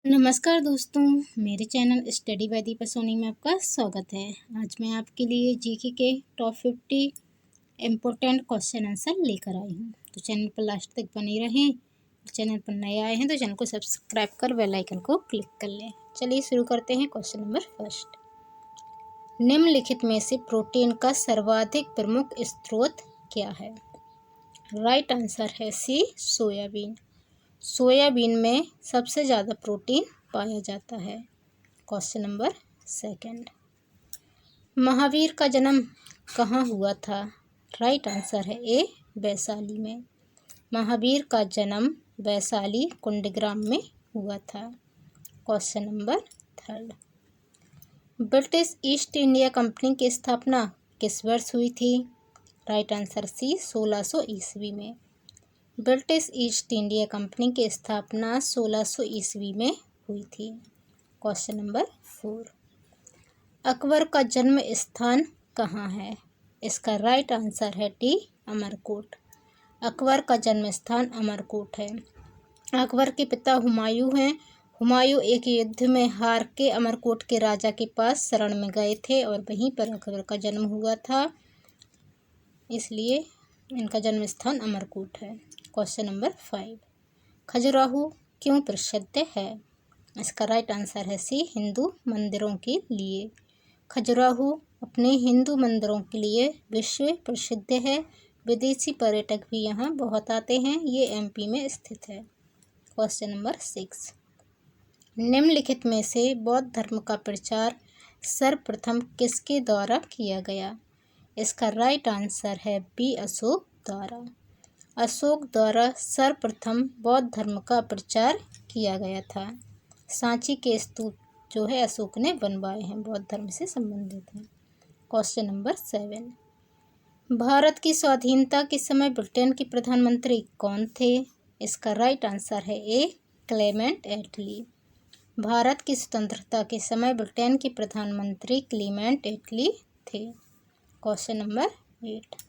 नमस्कार दोस्तों, मेरे channel study by Deepa Soni में आपका स्वागत है। आज मैं आपके लिए जीके के टॉप 50 इम्पोर्टेंट क्वेश्चन आंसर लेकर आई हूँ। तो चैनल पर लास्ट तक बने रहें। चैनल पर नए आए हैं तो चैनल को सब्सक्राइब कर बेल आइकन को क्लिक कर लें। चलिए शुरू करते हैं। क्वेश्चन नंबर फर्स्ट, निम्नलिखित में से प्रोटीन का सर्वाधिक प्रमुख स्रोत क्या है? राइट आंसर है सी, सोयाबीन। सोयाबीन में सबसे ज़्यादा प्रोटीन पाया जाता है। क्वेश्चन नंबर सेकंड, महावीर का जन्म कहाँ हुआ था? राइट आंसर है ए, वैशाली में। महावीर का जन्म वैशाली कुंडग्राम में हुआ था। Question number third, British east India company की स्थापना किस वर्ष हुई थी? राइट आंसर सी, 1600 ईस्वी में। ब्रिटिश ईस्ट इंडिया कंपनी की स्थापना 1600 ईस्वी में हुई थी। क्वेश्चन नंबर 4, अकबर का जन्म स्थान कहाँ है? इसका राइट आंसर है डी, अमरकोट। अकबर का जन्म स्थान अमरकोट है। अकबर के पिता हुमायूं हैं। हुमायूं एक युद्ध में हार के अमरकोट के राजा के पास शरण में गए थे और वहीं पर अकबर का जन्म हुआ था, इसलिए इनका जन्म स्थान अमरकोट है। क्वेश्चन नंबर 5, खजुराहो क्यों प्रसिद्ध है? इसका राइट आंसर है सी, हिंदू मंदिरों के लिए। खजुराहो अपने हिंदू मंदिरों के लिए विश्व प्रसिद्ध है। विदेशी पर्यटक भी यहाँ बहुत आते हैं। ये एमपी में स्थित है। क्वेश्चन नंबर 6, निम्नलिखित में से बौद्ध धर्म का प्रचार सर्वप्रथम किसके द्वारा किया गया? इसका राइट आंसर है बी, अशोक द्वारा। अशोक द्वारा सर्वप्रथम बौद्ध धर्म का प्रचार किया गया था। सांची के स्तूप जो है अशोक ने बनवाए हैं, बौद्ध धर्म से संबंधित हैं। क्वेश्चन नंबर 7, भारत की स्वाधीनता के समय ब्रिटेन के प्रधानमंत्री कौन थे? इसका राइट आंसर है ए, क्लेमेंट एटली। भारत की स्वतंत्रता के समय ब्रिटेन के प्रधानमंत्री क्लेमेंट एटली थे। क्वेश्चन नंबर 8,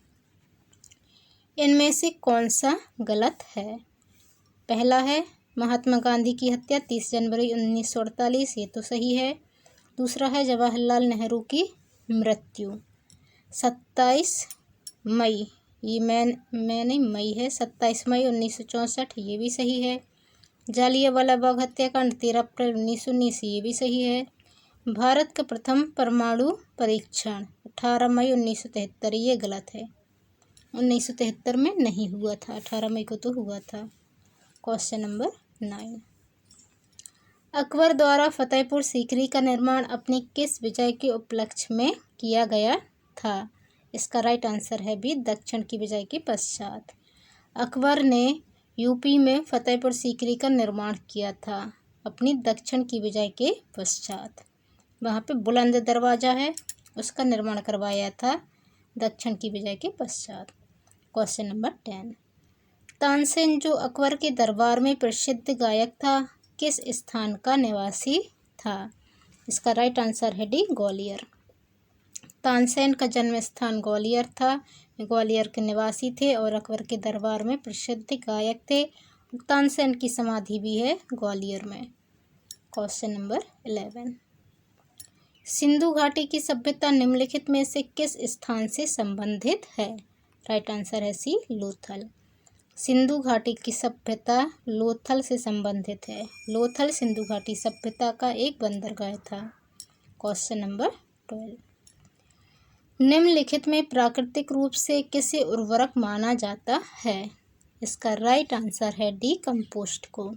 इनमें से कौन सा गलत है? पहला है महात्मा गांधी की हत्या 30 जनवरी 1948, ये तो सही है। दूसरा है जवाहरलाल नेहरू की मृत्यु 27 मई, ये नहीं मई है, 27 मई 1964, ये भी सही है। जालियांवाला बाग हत्याकांड 13 अप्रैल 1919, ये भी सही है। भारत का प्रथम परमाणु परीक्षण 18 मई 1973, ये गलत है। 1973 में नहीं हुआ था, 18 मई को तो हुआ था। क्वेश्चन नंबर 9, अकबर द्वारा फतेहपुर सीकरी का निर्माण अपनी किस विजय के उपलक्ष्य में किया गया था? इसका राइट आंसर है बी, दक्षिण की विजय के पश्चात। अकबर ने यूपी में फतेहपुर सीकरी का निर्माण किया था अपनी दक्षिण की विजय के पश्चात। वहाँ पे बुलंद दरवाजा है, उसका निर्माण करवाया था दक्षिण की विजय के पश्चात। क्वेश्चन नंबर 10, तानसेन जो अकबर के दरबार में प्रसिद्ध गायक था, किस स्थान का निवासी था? इसका राइट आंसर है डी, ग्वालियर। तानसेन का जन्म स्थान ग्वालियर था। ग्वालियर के निवासी थे और अकबर के दरबार में प्रसिद्ध गायक थे। तानसेन की समाधि भी है ग्वालियर में। क्वेश्चन नंबर 11, सिंधु घाटी की सभ्यता निम्नलिखित में से किस स्थान से संबंधित है? राइट आंसर है सी, लोथल। सिंधु घाटी की सभ्यता लोथल से संबंधित है। लोथल सिंधु घाटी सभ्यता का एक बंदरगाह था। क्वेश्चन नंबर 12, निम्नलिखित में प्राकृतिक रूप से किसे उर्वरक माना जाता है? इसका राइट आंसर है डी, कंपोस्ट को।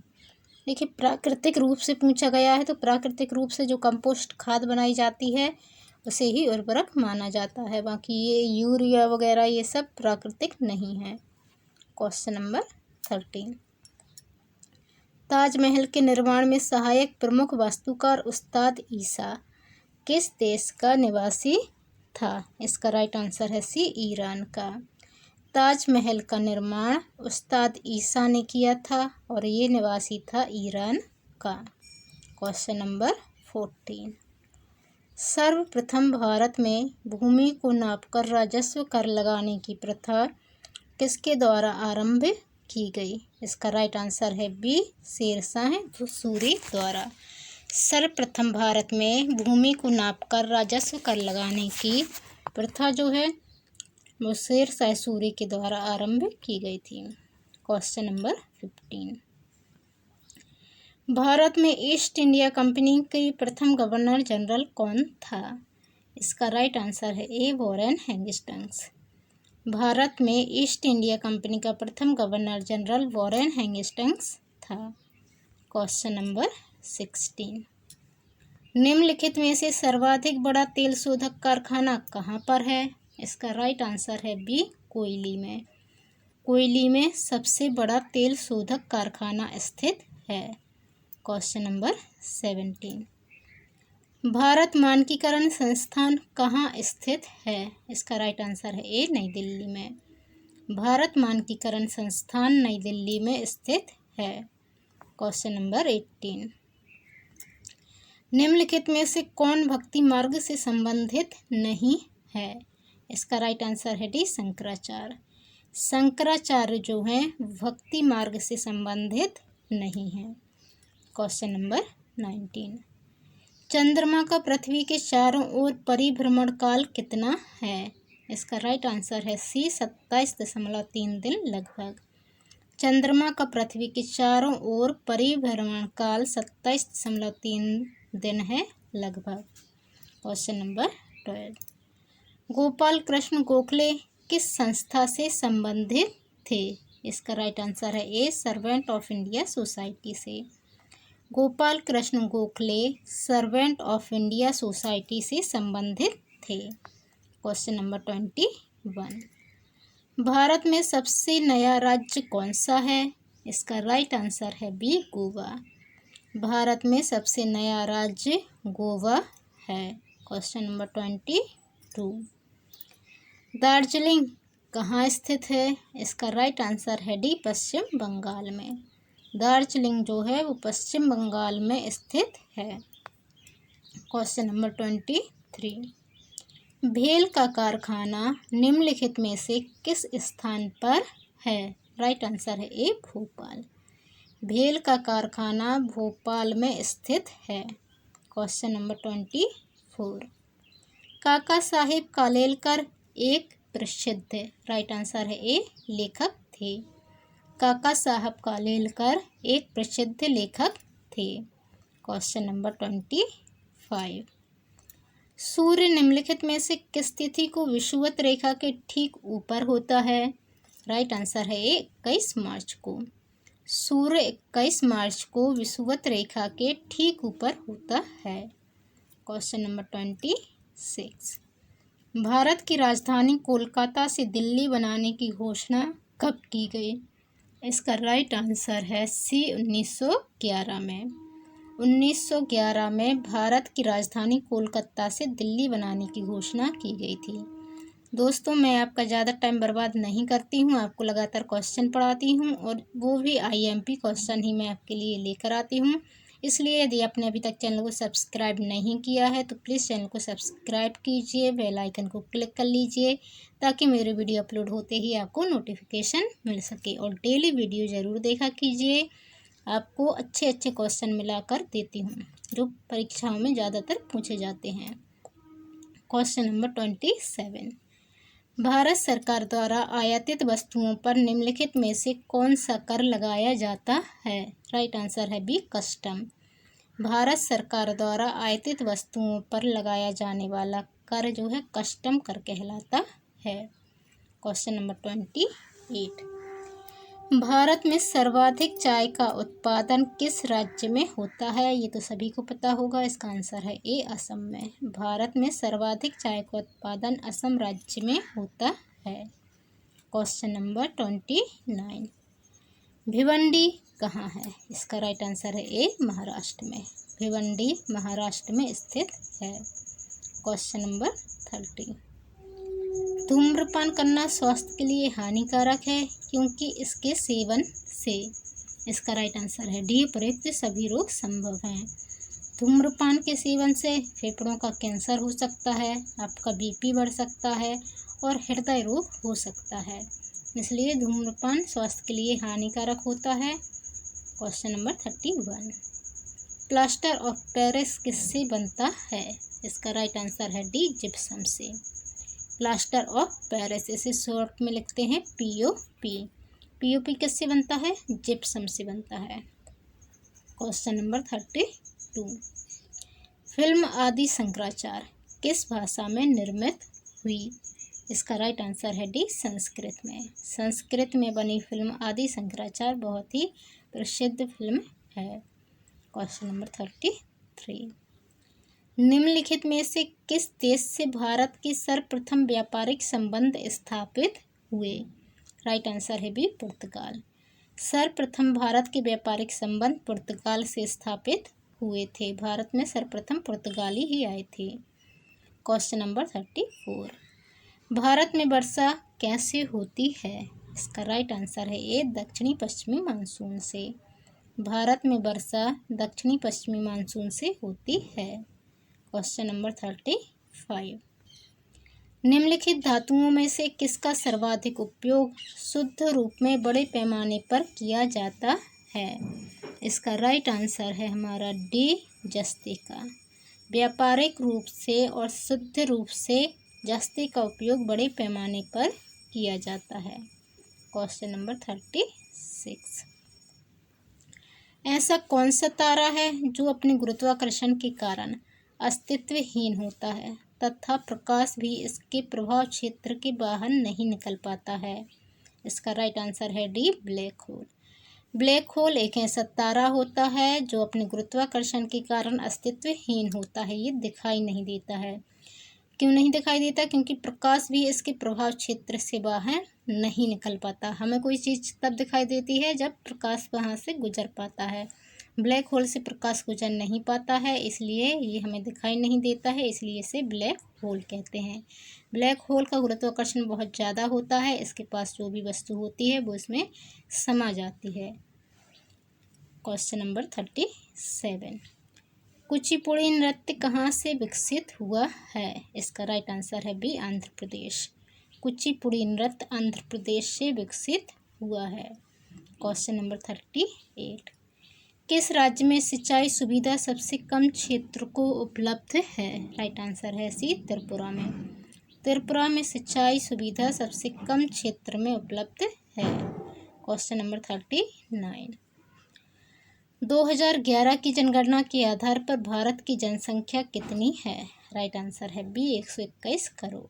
देखिए, प्राकृतिक रूप से पूछा गया है तो प्राकृतिक रूप से जो कंपोस्ट खाद बनाई जाती है उसे ही उर्वरक माना जाता है। बाकी ये यूरिया वगैरह ये सब प्राकृतिक नहीं है। क्वेश्चन नंबर 13, ताजमहल के निर्माण में सहायक प्रमुख वास्तुकार उस्ताद ईसा किस देश का निवासी था? इसका राइट आंसर है सी, ईरान का। ताजमहल का निर्माण उस्ताद ईसा ने किया था और ये निवासी था ईरान का। क्वेश्चन नंबर 14, सर्वप्रथम भारत में भूमि को नापकर राजस्व कर लगाने की प्रथा किसके द्वारा आरंभ की गई? इसका राइट आंसर है बी, शेरशाह सूरी द्वारा। सर्वप्रथम भारत में भूमि को नापकर राजस्व कर लगाने की प्रथा जो है वो शेरशाह सूरी के द्वारा आरंभ की गई थी। क्वेश्चन नंबर 15, भारत में ईस्ट इंडिया कंपनी के प्रथम गवर्नर जनरल कौन था? इसका राइट आंसर है ए, वॉरेन हेस्टिंग्स। भारत में ईस्ट इंडिया कंपनी का प्रथम गवर्नर जनरल वॉरेन हेस्टिंग्स था। क्वेश्चन नंबर 16, निम्नलिखित में से सर्वाधिक बड़ा तेल शोधक कारखाना कहाँ पर है? इसका राइट आंसर है बी, कोयली में। कोयली में सबसे बड़ा तेल शोधक कारखाना स्थित है। क्वेश्चन नंबर 17, भारत मानकीकरण संस्थान कहाँ स्थित है? इसका राइट आंसर है ए, नई दिल्ली में। भारत मानकीकरण संस्थान नई दिल्ली में स्थित है। क्वेश्चन नंबर 18, निम्नलिखित में से कौन भक्ति मार्ग से संबंधित नहीं है? इसका राइट आंसर है डी, शंकराचार्य। शंकराचार्य जो हैं भक्ति मार्ग से संबंधित नहीं है। क्वेश्चन नंबर 19, चंद्रमा का पृथ्वी के चारों ओर परिभ्रमण काल कितना है? इसका राइट आंसर है सी, 27.3 दिन लगभग। चंद्रमा का पृथ्वी के चारों ओर परिभ्रमण काल 27.3 दिन है लगभग। क्वेश्चन नंबर 12, गोपाल कृष्ण गोखले किस संस्था से संबंधित थे? इसका राइट आंसर है ए, सर्वेंट ऑफ इंडिया सोसाइटी से। Gopal Krishna Gokhale servant of India society से संबंधित थे। क्वेश्चन नंबर 21, भारत में सबसे नया राज्य कौन सा है? इसका राइट आंसर है बी, गोवा। भारत में सबसे नया राज्य गोवा है। क्वेश्चन नंबर 22, दार्जिलिंग कहाँ स्थित है? इसका राइट आंसर है डी, पश्चिम बंगाल में। दार्जिलिंग जो है वो पश्चिम बंगाल में स्थित है। क्वेश्चन नंबर 23, भेल का कारखाना निम्नलिखित में से किस स्थान पर है? राइट आंसर है ए, भोपाल। भेल का कारखाना भोपाल में स्थित है। क्वेश्चन नंबर 24, काका साहेब कालेलकर एक प्रसिद्ध, राइट आंसर है ए, लेखक थे। काका साहब कालेलकर एक प्रसिद्ध लेखक थे। क्वेश्चन नंबर 25, सूर्य निम्नलिखित में से किस तिथि को विषुवत रेखा के ठीक ऊपर होता है? राइट आंसर है ए, 21 मार्च को। सूर्य 21 मार्च को विषुवत रेखा के ठीक ऊपर होता है। क्वेश्चन नंबर 26, भारत की राजधानी कोलकाता से दिल्ली बनाने की घोषणा कब की गई? इसका राइट आंसर है सी, 1911 में। 1911 में भारत की राजधानी कोलकाता से दिल्ली बनाने की घोषणा की गई थी। दोस्तों, मैं आपका ज़्यादा टाइम बर्बाद नहीं करती हूँ, आपको लगातार क्वेश्चन पढ़ाती हूँ और वो भी IMP क्वेश्चन ही मैं आपके लिए लेकर आती हूँ। इसलिए यदि आपने अभी तक चैनल को सब्सक्राइब नहीं किया है तो प्लीज़ चैनल को सब्सक्राइब कीजिए, बेल आइकन को क्लिक कर लीजिए ताकि मेरे वीडियो अपलोड होते ही आपको नोटिफिकेशन मिल सके। और डेली वीडियो ज़रूर देखा कीजिए, आपको अच्छे अच्छे क्वेश्चन मिलाकर देती हूँ जो परीक्षाओं में ज़्यादातर पूछे जाते हैं। क्वेश्चन नंबर 27, भारत सरकार द्वारा आयातित वस्तुओं पर निम्नलिखित में से कौन सा कर लगाया जाता है? राइट आंसर है बी, कस्टम। भारत सरकार द्वारा आयातित वस्तुओं पर लगाया जाने वाला कर जो है कस्टम कर कहलाता है। क्वेश्चन नंबर 28, भारत में सर्वाधिक चाय का उत्पादन किस राज्य में होता है? ये तो सभी को पता होगा, इसका आंसर है ए, असम में। भारत में सर्वाधिक चाय का उत्पादन असम राज्य में होता है। क्वेश्चन नंबर 29, भिवंडी कहाँ है? इसका राइट आंसर है ए, महाराष्ट्र में। भिवंडी महाराष्ट्र में स्थित है। क्वेश्चन नंबर 30, धूम्रपान करना स्वास्थ्य के लिए हानिकारक है क्योंकि इसके सेवन से, इसका राइट आंसर है डी, उपयुक्त सभी रोग संभव हैं। धूम्रपान के सेवन से फेफड़ों का कैंसर हो सकता है, आपका BP बढ़ सकता है और हृदय रोग हो सकता है। इसलिए धूम्रपान स्वास्थ्य के लिए हानिकारक होता है। Question number 31, plaster of Paris किससे बनता है? इसका राइट आंसर है डी, जिप्सम से। प्लास्टर ऑफ पेरिस, इसे शॉर्ट में लिखते हैं पीओपी। पीओपी किससे बनता है? जिप्सम से बनता है। क्वेश्चन नंबर 32, फिल्म आदि शंकराचार्य किस भाषा में निर्मित हुई? इसका राइट आंसर है डी, संस्कृत में। संस्कृत में बनी फिल्म आदि शंकराचार्य बहुत ही प्रसिद्ध फिल्म है। क्वेश्चन नंबर 33, निम्नलिखित में से किस देश से भारत के सर्वप्रथम व्यापारिक संबंध स्थापित हुए? राइट आंसर है बी, पुर्तगाल। सर्वप्रथम भारत के व्यापारिक संबंध पुर्तगाल से स्थापित हुए थे। भारत में सर्वप्रथम पुर्तगाली ही आए थे। क्वेश्चन नंबर 34, भारत में वर्षा कैसे होती है? इसका राइट आंसर है ए, दक्षिणी पश्चिमी मानसून से। भारत में वर्षा दक्षिणी पश्चिमी मानसून से होती है। क्वेश्चन नंबर 35, निम्नलिखित धातुओं में से किसका सर्वाधिक उपयोग शुद्ध रूप में बड़े पैमाने पर किया जाता है? इसका राइट आंसर है हमारा डी, जस्ते का। व्यापारिक रूप से और शुद्ध रूप से जस्ते का उपयोग बड़े पैमाने पर किया जाता है। क्वेश्चन नंबर 36, ऐसा कौन सा तारा है जो अपने गुरुत्वाकर्षण के कारण अस्तित्वहीन होता है तथा प्रकाश भी इसके प्रभाव क्षेत्र के बाहर नहीं निकल पाता है? इसका राइट आंसर है D, black hole. Black hole एक ऐसा तारा होता है जो अपने गुरुत्वाकर्षण के कारण अस्तित्वहीन होता है। ये दिखाई नहीं देता है। क्यों नहीं दिखाई देता? क्योंकि प्रकाश भी इसके प्रभाव क्षेत्र से बाहर नहीं निकल पाता। हमें कोई चीज़ तब दिखाई देती है जब प्रकाश वहाँ से गुजर पाता है। ब्लैक होल से प्रकाश गुजर नहीं पाता है, इसलिए ये हमें दिखाई नहीं देता है, इसलिए इसे ब्लैक होल कहते हैं। ब्लैक होल का गुरुत्वाकर्षण बहुत ज़्यादा होता है। इसके पास जो भी वस्तु होती है वो इसमें समा जाती है। क्वेश्चन नंबर 37, कुचिपुड़ी नृत्य कहाँ से विकसित हुआ है? इसका राइट आंसर है बी, आंध्र प्रदेश। कुचिपुड़ी नृत्य आंध्र प्रदेश से विकसित हुआ है। क्वेश्चन नंबर 38, किस राज्य में सिंचाई सुविधा सबसे कम क्षेत्र को उपलब्ध है? राइट आंसर है सी, त्रिपुरा में। त्रिपुरा में सिंचाई सुविधा सबसे कम क्षेत्र में उपलब्ध है। क्वेश्चन नंबर 39, 2011 की जनगणना के आधार पर भारत की जनसंख्या कितनी है? राइट आंसर है बी, 121 करोड़।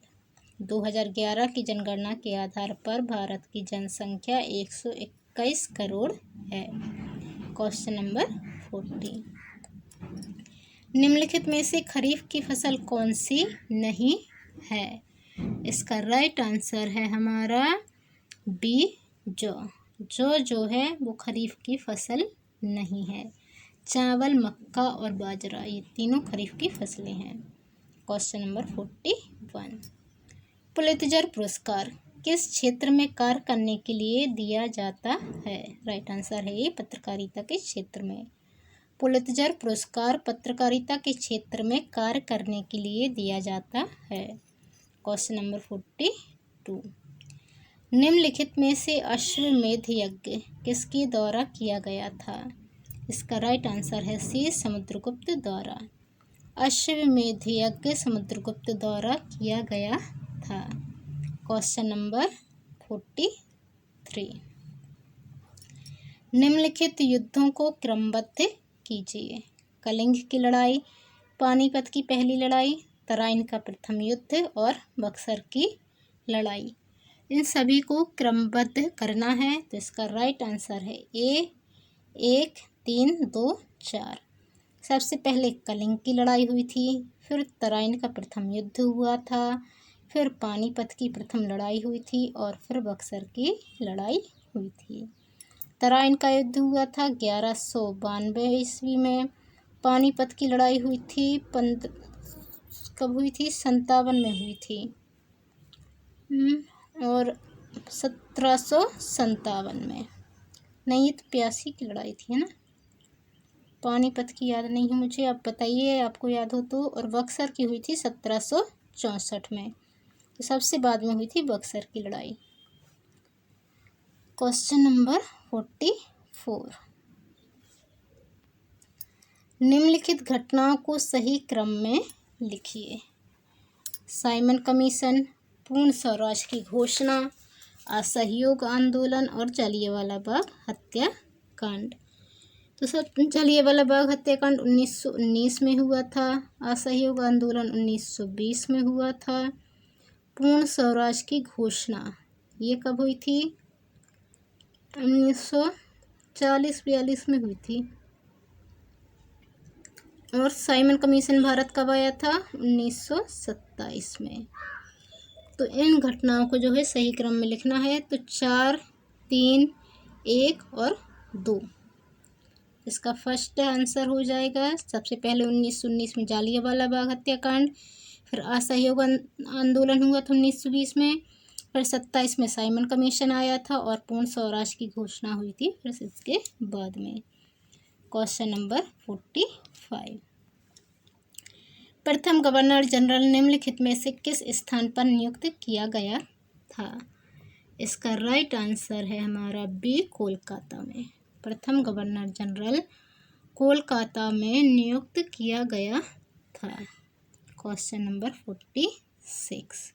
2011 की जनगणना के आधार पर भारत की जनसंख्या 121 करोड़ है। क्वेश्चन नंबर 40, निम्नलिखित में से खरीफ की फसल कौन सी नहीं है? इसका राइट आंसर है हमारा बी, जौ। जो है वो खरीफ की फसल नहीं है। चावल, मक्का और बाजरा ये तीनों खरीफ की फसलें हैं। क्वेश्चन नंबर 41, पुलित्जर पुरस्कार किस क्षेत्र में कार्य करने के लिए दिया जाता है? राइट आंसर है ये, पत्रकारिता के क्षेत्र में। पुलित्जर पुरस्कार पत्रकारिता के क्षेत्र में कार्य करने के लिए दिया जाता है। क्वेश्चन नंबर 42, निम्नलिखित में से अश्वमेध यज्ञ किसके द्वारा किया गया था? इसका राइट आंसर है सी, समुद्रगुप्त द्वारा। अश्वमेध यज्ञ समुद्रगुप्त द्वारा किया गया था। क्वेश्चन नंबर 43, निम्नलिखित युद्धों को क्रमबद्ध कीजिए। कलिंग की लड़ाई, पानीपत की पहली लड़ाई, तराइन का प्रथम युद्ध और बक्सर की लड़ाई। इन सभी को क्रमबद्ध करना है, तो इसका राइट आंसर है ए, 1, 3, 2, 4। सबसे पहले कलिंग की लड़ाई हुई थी, फिर तराइन का प्रथम युद्ध हुआ था, फिर पानीपत की प्रथम लड़ाई हुई थी और फिर बक्सर की लड़ाई हुई थी। तराइन का युद्ध हुआ था 1192 ईस्वी में। पानीपत की लड़ाई हुई थी कब हुई थी? 57 में हुई थी और 1757 में नहीं, ये तो 82 की लड़ाई थी, है ना। पानीपत की याद नहीं है मुझे, आप बताइए आपको याद हो तो। और बक्सर की हुई थी 1764 में, तो सबसे बाद में हुई थी बक्सर की लड़ाई। Question number 44। निम्नलिखित घटनाओं को सही क्रम में लिखिए। साइमन कमीशन, पूर्ण स्वराज की घोषणा, असहयोग आंदोलन और जलियांवाला बाग हत्याकांड। तो सब जलियांवाला बाग हत्याकांड 1919 में हुआ था। असहयोग आंदोलन 1920 में हुआ था। पूर्ण स्वराज की घोषणा ये कब हुई थी? 1940-42 में हुई थी। और साइमन कमीशन भारत कब आया था? 1927 में। तो इन घटनाओं को जो है सही क्रम में लिखना है। तो 4, 3, 1 और 2 इसका फर्स्ट आंसर हो जाएगा। सबसे पहले 1919 में जलियांवाला बाग हत्याकांड, फिर असहयोग आंदोलन हुआ था 1920 में, फिर 27 में साइमन कमीशन आया था और पूर्ण स्वराज की घोषणा हुई थी फिर इसके बाद में। Question number 45। प्रथम गवर्नर जनरल निम्नलिखित में से किस स्थान पर नियुक्त किया गया था? इसका राइट आंसर है हमारा बी, कोलकाता में। प्रथम गवर्नर जनरल कोलकाता में नियुक्त किया गया था। Question number 46।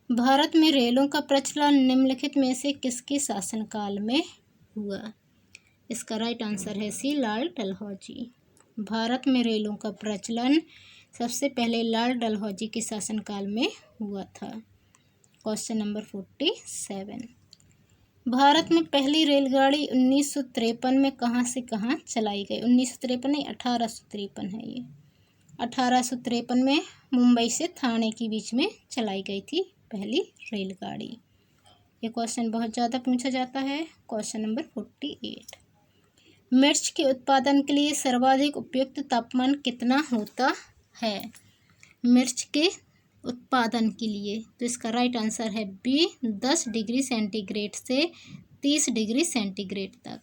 भारत में रेलों का प्रचलन निम्नलिखित में से किसके शासनकाल में हुआ? इसका राइट आंसर है सी, लाल डलहौजी। भारत में रेलों का प्रचलन सबसे पहले लाल डलहौजी के शासनकाल में हुआ था। Question number 47। भारत में पहली रेलगाड़ी 1953 में कहाँ से कहाँ चलाई गई? 1953 नहीं, 1853 है ये। 1853 में मुंबई से ठाणे के बीच में चलाई गई थी पहली रेलगाड़ी। ये क्वेश्चन बहुत ज़्यादा पूछा जाता है। Question number 48। मिर्च के उत्पादन के लिए सर्वाधिक उपयुक्त तापमान कितना होता है? मिर्च के उत्पादन के लिए तो इसका राइट आंसर है बी, 10 डिग्री सेंटीग्रेड से 30 डिग्री सेंटीग्रेड तक।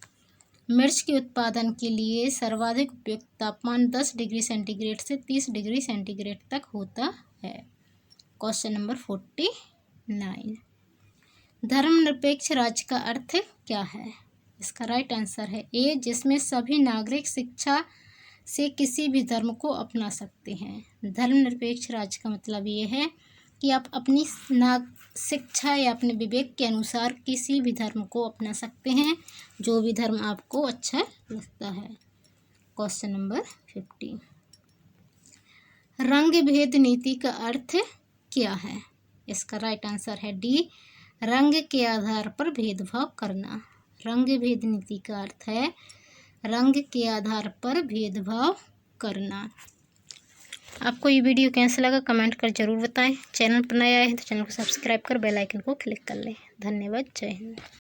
मिर्च के उत्पादन के लिए सर्वाधिक उपयुक्त तापमान 10 डिग्री सेंटीग्रेड से 30 डिग्री सेंटीग्रेड तक होता है। Question number 49। धर्मनिरपेक्ष राज्य का अर्थ क्या है? इसका राइट आंसर है ए, जिसमें सभी नागरिक शिक्षा से किसी भी धर्म को अपना सकते हैं। धर्मनिरपेक्ष राज्य का मतलब ये है कि आप अपनी शिक्षा या अपने विवेक के अनुसार किसी भी धर्म को अपना सकते हैं, जो भी धर्म आपको अच्छा लगता है। Question number 50। रंग भेद नीति का अर्थ क्या है? इसका राइट आंसर है डी, रंग के आधार पर भेदभाव करना। रंग भेद नीति का अर्थ है रंग के आधार पर भेदभाव करना। आपको ये वीडियो कैसा लगा कमेंट कर जरूर बताएं। चैनल पर नया आए हैं तो चैनल को सब्सक्राइब कर बेल आइकन को क्लिक कर लें। धन्यवाद। जय हिंद।